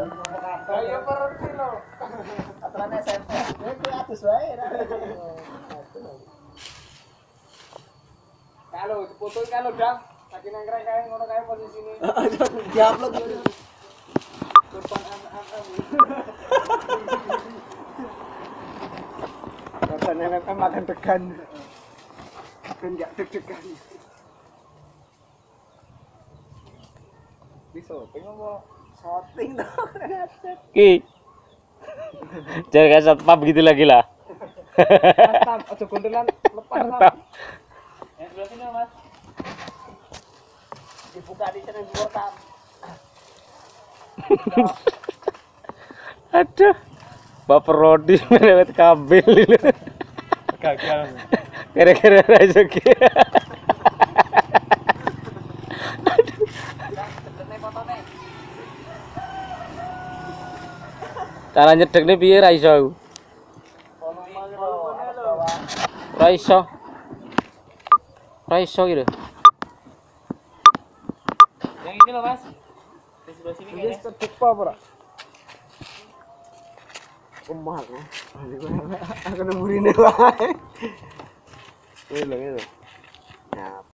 Ayo pergi lo. Aturan SMP. Itu atus wae. Kalau foto kalau dam, lagi nangkreng kae ngono kae posisine. Diupload dulu. Depan am. Rasanya memang makan degan. Ben enggak deg-degan. Bisa pengen mau shooting dong. Ki. Jangan kayak satpam gitu lagi lah. Tam, aja gondelan lepas tam. Yang sebelah sini Mas. Dibuka di sana dua tam. Aduh. Baper Rodi melewat kabel ini. Gagal. Kira-kira aja ki. Cara nyedek nih piye ra iso aku. Ra iso. Ra iso gitu. Yang ini loh Mas. Di sebelah sini Wis kayaknya. cedek apa ora? Umah aku. Aku nemburine wae. Ini lho. Nah,